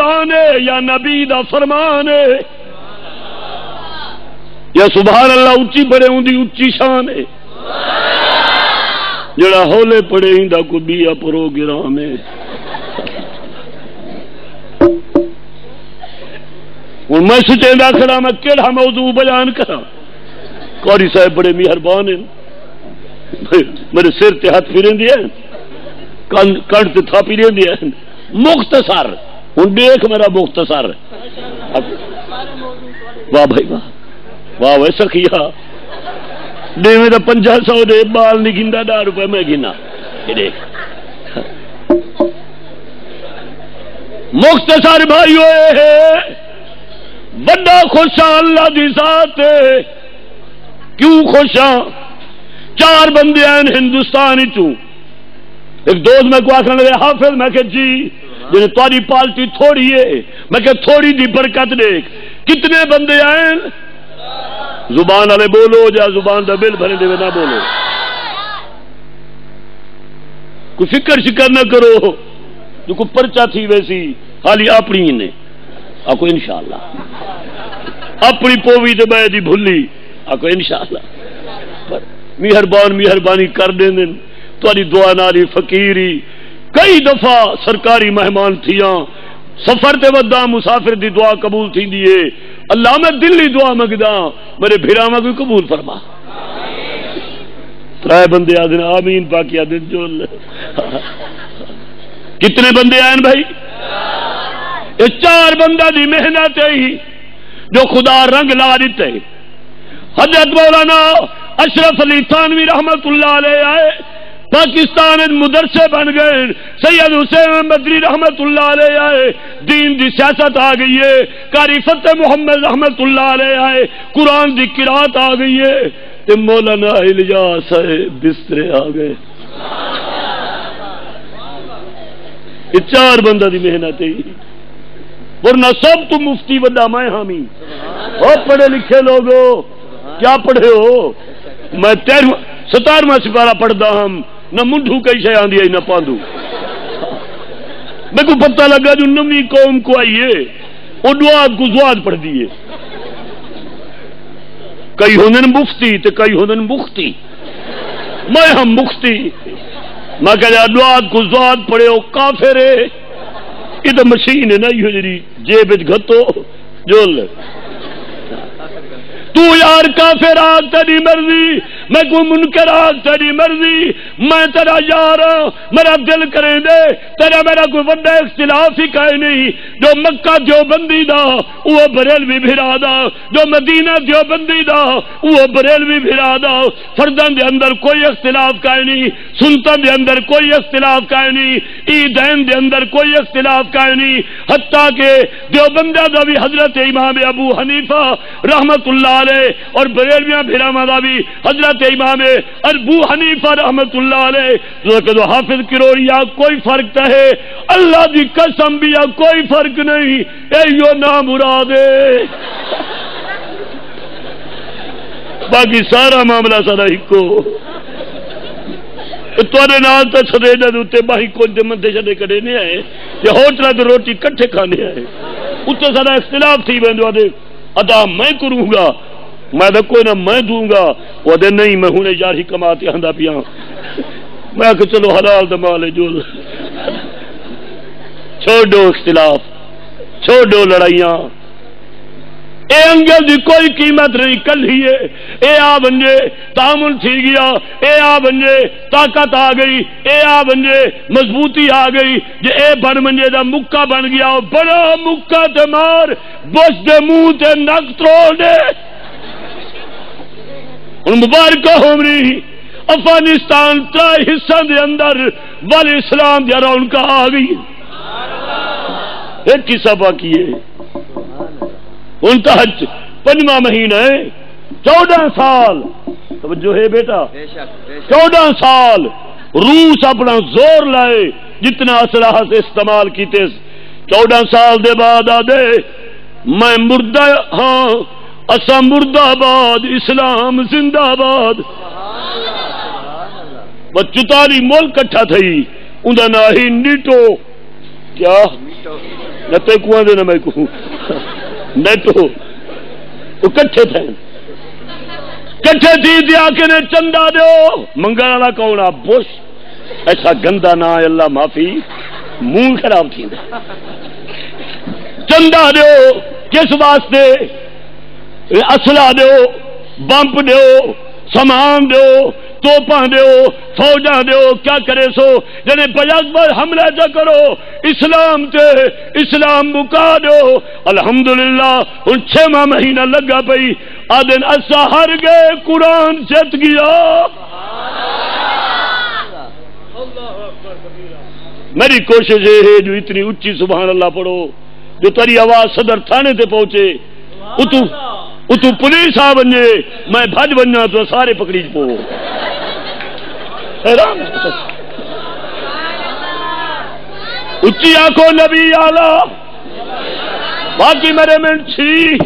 قرآن ہے یا نبی دا فرمان ہے یا سبحان اللہ اچھی پڑھے ہوں دی اچھی شان ہے جڑا ہولے پڑھے ہوں دا کو بیا پروگرام ہے اور میں سچیندہ کھڑا میں کیڑا موضوع بیان کرا قاری صاحب بڑے مہربان ہیں میرے سر تے ہاتھ پھریں دیا کن تے تھاپی لیں دیا مختصر ہوں دیکھ میرا مختصر واہ بھائی واہ واہ ویسا کیا دے میرا 500 دے بال نہیں گندا 10 روپے میں گنا دیکھ مختصر بھائی ہوئے بڑا خوشاں اللہ دی ذات ہے کیوں خوشاں 4 بندے ہیں ہندوستان چوں ایک دوست میں کو آخر لگے حافظ میں کہ جی جنہیں تاری پالٹی تھوڑی ہے میں کہ تھوڑی دی برکت دیکھ کتنے بندے آئیں زبان والے بولو جا زبان دا بل بھرے دے نہ بولو کوئی فکر شکر نہ کرو جو کوئی پرچہ تھی ویسی حالی اپنی نے آکو انشاءاللہ اپنی پووی تے بے دی بھلی آکو انشاءاللہ مہربانی کر دیں دن تاری دعا نالی فقیری کئی دفعہ سرکاری مہمان تھیاں سفر تے ودا مسافر دی دعا قبول تھی دیئے اللہ میں دلی دعا مگدا میرے بھیراما کوئی قبول فرما 3 بندے آدھن آمین باقی آدھن جو کتنے بندے آئیں بھائی یہ 4 بندہ دی محنت ہے جو خدا رنگ لا دیتے حضرت مولانا اشرف علی تھانوی رحمت اللہ علیہ آئے پاکستان مدرسے بن گئے سید حسین بدری رحمت اللہ علیہ آئے دین دی سیاست آ گئی ہے قاری فتح محمد رحمت اللہ علیہ آئے قرآن دی قرات آ گئی ہے تے مولانا الیاس بسترے آ گئے یہ 4 بندہ دی محنت ہے ورنہ سب تو مفتی بڑا میں حامی او پڑھے لکھے لوگو کیا پڑھے ہو میں 17واں سپارہ پڑھتا ہم نہ منڈو کئی شے آندی ہے نہ پاندو میں کو پتہ لگا جو نویں قوم کو آئی ہے وہ دعات کو زواد پڑھ دیے کئی ہوندن مفتی تے کئی ہوندن مختی میں ہم مختی میں کہا دعات کو زواد پڑھے وہ کافر ہے یہ تو مشین ہے نا یہ جی جیب گھتو جول تو یار کافر آگ تیری مرضی میں کوئی منکر آگ تیری مرضی میں تیرا یار میرا دل کرے دے تیرا میرا کوئی وڈا اختلاف ہی کہے نہیں جو مکہ دیوبندی دا وہ بریلوی بھرا دا جو مدینہ دیوبندی دا وہ بریلوی بھرا دا فردان دے اندر کوئی اختلاف کہے نہیں سنتن دے اندر کوئی اختلاف کہے نہیں عیدین دے اندر کوئی اختلاف کہے نہیں حتیٰ کہ دیوبندہ دا بھی حضرت امام ابو حنیفہ رحمت اللہ اور بریلویاں بھیراما دا بھی حضرت امام ابو حنیفہ رحمت اللہ علیہ جو حافظ کروریا کوئی فرق ہے اللہ دی قسم بھی کوئی فرق نہیں ایو نام مراد ہے باقی سارا معاملہ سارا ہکو تھوڑے نال تو سدے دے باہی کچھ دے مندے چلے کڑے نہیں آئے یہ ہوٹل تے روٹی کٹھے کھانے آئے اتنے سارا اختلاف تھی ویندو دے ادا میں کروں گا میں تو کوئی نہ میں دوں گا وہ دے نہیں میں ہوں یار ہی کماتے آندا پیا میں کہ چلو حلال دمال ہے جو چھوڑو اختلاف چھوڑو لڑائیاں اے انگل دی کوئی قیمت نہیں کل ہی ہے اے آ بنجے تعامل تھی گیا اے آ بنجے طاقت آ گئی اے آ بنجے مضبوطی آ گئی جے اے بن بنجے دا مکہ بن گیا بڑا مکہ تے مار بش دے منہ تے نک تروڑ دے ان مبارکہ ہومری افغانستان 3 حصہ دے اندر وال اسلام دیا رونقاں آ گئی ایک قصہ باقی ہے ان کا حج 5واں مہینہ ہے 14 سال توجہ ہے بیٹا 14 سال روس اپنا زور لائے جتنا اسلحہ سے استعمال کیتے 14 سال دے بعد آدھے میں مردہ ہاں اسا مردہ آباد اسلام زندہ آباد وہ 44 ملک کٹھا تھی اندھا ناہی نیٹو کیا نہ تے کو دے نہ میں کو نیٹو وہ کٹھے تھے کٹھے تھی دیا کے نے چندہ دیو منگل والا کون آ بش ایسا گندا نہ اللہ معافی منہ خراب تھی چندہ دیو کس واسطے اسلحہ دیو بمپ دیو سامان دیو توپاں دیو فوجاں دیو کیا کرے سو جنے بجاز پر حملہ جا کرو اسلام تے اسلام مکا دیو الحمدللہ ان 6 مہینہ لگا پئی آدن اسا ہر گئے قرآن جت گیا میری کوشش ہے جو اتنی اچھی سبحان اللہ پڑھو جو تری آواز صدر تھانے تے پہنچے اتو پولیس آ بنجے میں بھج بننا تو سارے پکڑی پو حیران اچھی آنکھوں نبی آلہ باقی میرے میں چھی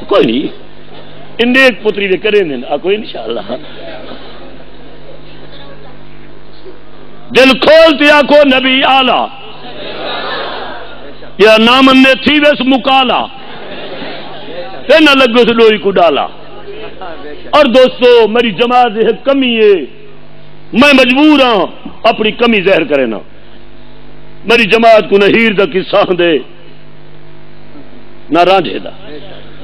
کوئی نہیں ان ایک پتری دے کریں دیں کوئی انشاءاللہ دل کھولتی آنکھوں نبی آلہ یا نامن نے تھی ویس مکالا تے نہ لگو سے ڈوئی کو ڈالا اور دوستو میری جماعت ہے کمی ہے میں مجبور ہوں اپنی کمی ظاہر کرے نا میری جماعت کو نہ ہیر دا قصہ دے نہ رانجھے دا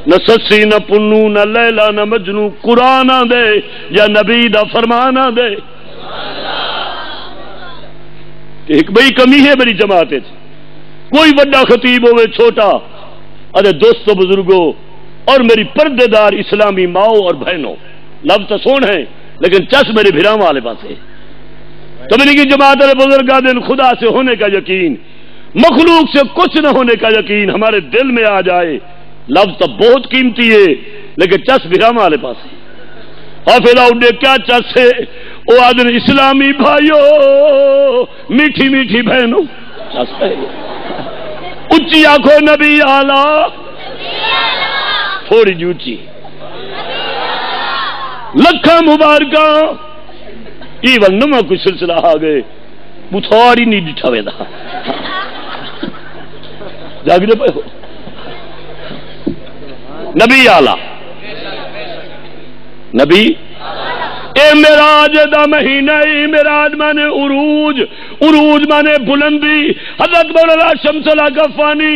نہ سسی نہ پنو نہ لیلا نہ مجنو قرآن دے یا نبی دا فرمانا دے ایک بڑی کمی ہے میری جماعت ہے کوئی بڑا خطیب ہوئے چھوٹا ارے دوستو بزرگوں اور میری پردے دار اسلامی ماؤں اور بہنوں لفظ تو سون ہیں لیکن چس میرے بھیرام والے پاس ہے تبلیغی جماعت والے بزرگاں دن خدا سے ہونے کا یقین مخلوق سے کچھ نہ ہونے کا یقین ہمارے دل میں آ جائے لفظ تو بہت قیمتی ہے لیکن چس بھیرام والے پاس ہے حافظہ اڈے کیا چس ہے وہ آدن اسلامی بھائیو میٹھی میٹھی بہنوں چس ہے اچھی آنکھوں نبی آلہ تھوڑی جی اچھی لکھا مبارکہ یہ ونما کوئی سلسلہ آ گئے بتھوڑی نہیں ڈٹھا وے دا جاگتے پہ ہو نبی آلہ نبی اے معراج دا مہینہ معراج مانے عروج عروج مانے بلندی حضرت مولانا شمس الغفانی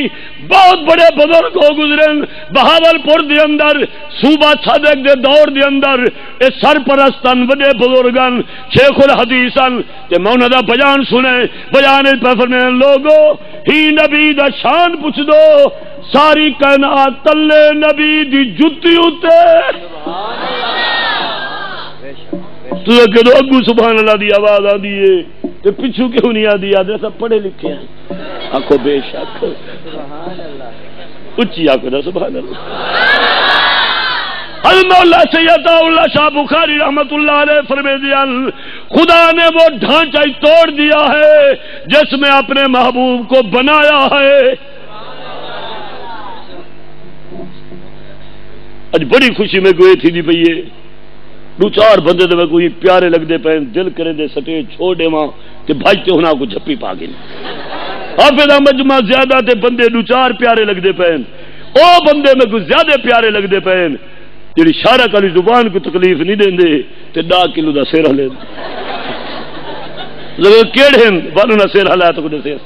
بہت بڑے بزرگ ہو گزرن بہاول پور دے اندر صوبہ صادق دے دور دے اندر اے سرپرستن بڑے بزرگن شیخ الحدیثن تے مونا دا بیان سنے بیان پہ فرمائے لوگو ہی نبی دا شان پوچھ دو ساری کائنات تلے نبی دی جتی ہوتے تو کہو اگو سبحان اللہ دی آواز آ دیئے تو پچھو کیوں نہیں آ دی آدھے سب پڑھے لکھے ہیں آنکھو بے شک اچھی آنکھو دا سبحان اللہ حضرت مولا سید اللہ شاہ بخاری رحمت اللہ علیہ فرمے دیا خدا نے وہ ڈھانچہ توڑ دیا ہے جس میں اپنے محبوب کو بنایا ہے اج بڑی خوشی میں گوئے تھی دی پئیے دو چار بندے دے میں کوئی پیارے لگ دے پہن دل کرے دے سٹے چھوڑ دے ماں کہ بھاجتے ہونا کو جھپی پا گئے حافظہ مجمع زیادہ تے بندے دو چار پیارے لگ دے پہن او بندے میں کوئی زیادہ پیارے لگ دے پہن جڑی شارک علی زبان کو تکلیف نہیں دیں دے تے 10 کلو دا سیرہ لے دے کیڑے ہیں بانو نہ سیرہ لیا تو کدے سیرہ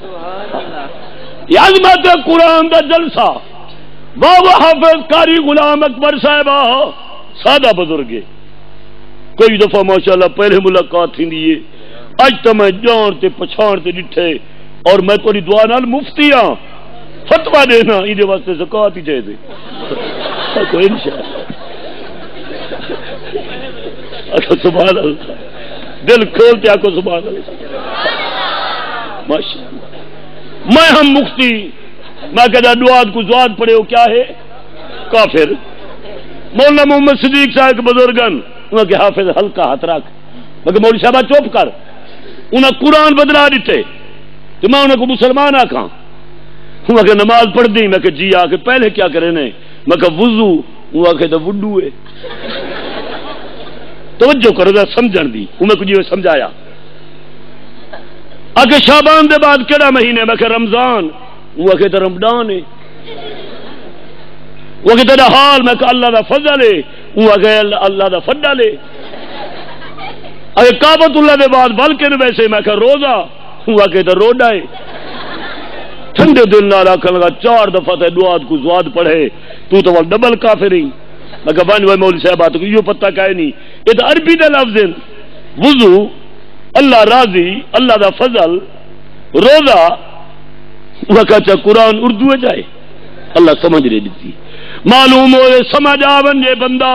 یہ عظمت قرآن دا جلسہ بابا حافظ قاری غلام اکبر صاحبہ سادہ بزرگے کوئی دفعہ ماشاءاللہ پہلے ملاقات تھی دیئے آج تو میں جان تے پچھان تے ڈٹھے اور میں توڑی دعا نال مفتی ہاں فتوہ دینا ایدے واسطے زکاة ہی چاہے دے کوئی انشاءاللہ اکھو سبحان اللہ دل کھولتے آکھو سبحان اللہ ماشاءاللہ میں ہم مفتی میں کہتا دعات کو زواد پڑے ہو کیا ہے کافر مولانا محمد صدیق صاحب کے بزرگن انہوں کے حافظ ہلکا ہاتھ رکھ مگر مولوی صاحبہ چوپ کر انہوں قرآن بدلا دیتے تو میں انہوں کو مسلمان آکھاں انہوں کہ نماز پڑھ دی میں کہ جی آکے پہلے کیا کرے نے میں کہ وضو انہوں کہ تو وڈو ہے توجہ کرو دا سمجھن دی انہوں کو جی سمجھایا آگے شابان دے بعد کیڑا مہینے میں کہ رمضان، وہ کہ رمضان ہے، وہ کہ تیرا حال میں کہ اللہ دا فضل ہے، وہ کہ اللہ دا فضل ہے. اگر کعبۃ اللہ دے بعد بلکہ ویسے میں کہ روزہ، وہ کہ روڈا ہے. ٹھنڈے دل نال آکھن لگا 4 دفعہ تے دعات کو زواد پڑھے تو ڈبل کافر ہی. میں کہ بھائی مولوی صاحب تو یہ پتہ کہے نہیں، یہ تو عربی دے لفظ ہیں. وضو، اللہ راضی، اللہ دا فضل، روزہ، وہ کہتا قرآن اردو ہے جائے اللہ سمجھ رہی دیتی. معلوم ہوئے سمجھ آون یہ بندہ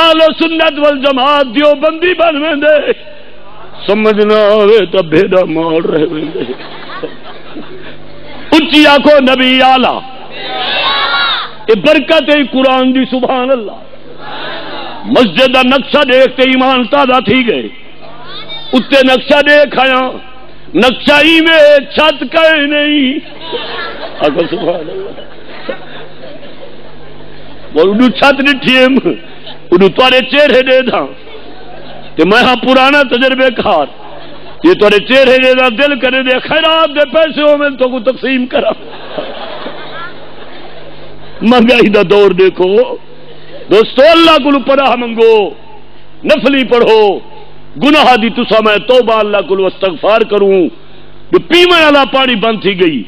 اہل سنت والجماعت دیو بندی بن ویندے، سمجھنا ہوئے تو بھیڑا مار رہے ویندے. اچھی آنکھو نبی آلہ، یہ برکت ہے قرآن دی. سبحان اللہ. مسجد کا نقشہ دیکھتے ایمان تازہ تھی گئے. اتنے نقشہ دیکھ آیا، نقشہ ہی میں چھت کہیں نہیں. سبحان اللہ. انہوں چھت ڈٹھی انہوں تارے چہرے دے دا تے میں ہاں پرانا تجربے کار، یہ تارے چہرے دے دا دل کرے دے خیرات دے پیسے ہو میں تو کو تقسیم کرا. مہنگائی دا دور دیکھو دوستو. اللہ کو پناہ منگو، نفلی پڑھو، گناہ دی تسا میں توبہ اللہ کو استغفار کروں. جو پیمے والا پانی بند تھی گئی،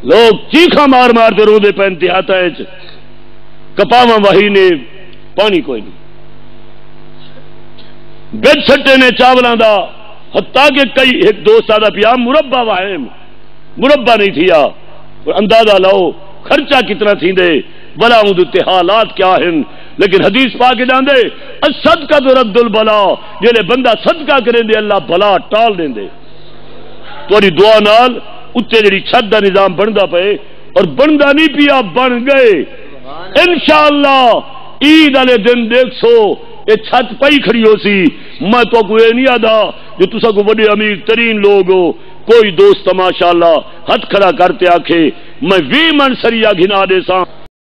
لوگ چیخا مار مار کے رو دے پہ انتہاتا ہے کپاواں وہی نے پانی کوئی نہیں. بچ سٹے نے چاولاں دا، حتیٰ کہ کئی ایک دوست آدھا پیا مربع واہم مربع نہیں تھیا. اندازہ لاؤ خرچہ کتنا تھی دے بلا تے حالات کیا ہیں. لیکن حدیث پاک جان دے الصدقہ تو رد البلا، جلے بندہ صدقہ کریں دے اللہ بلا ٹال دیں دے. تھوڑی دعا نال اتنے جڑی چھت دا نظام بندا پے اور بندا نہیں پیا بن گئے. انشاءاللہ عید والے دن دیکھ سو یہ چھت پئی کھڑی ہو سی. میں تو کوئی نہیں آدھا جو تسا کو بڑے امیر ترین لوگ ہو، کوئی دوست ماشاءاللہ ہاتھ کھڑا کرتے آکھے میں 20 من سریا گھنا دے سا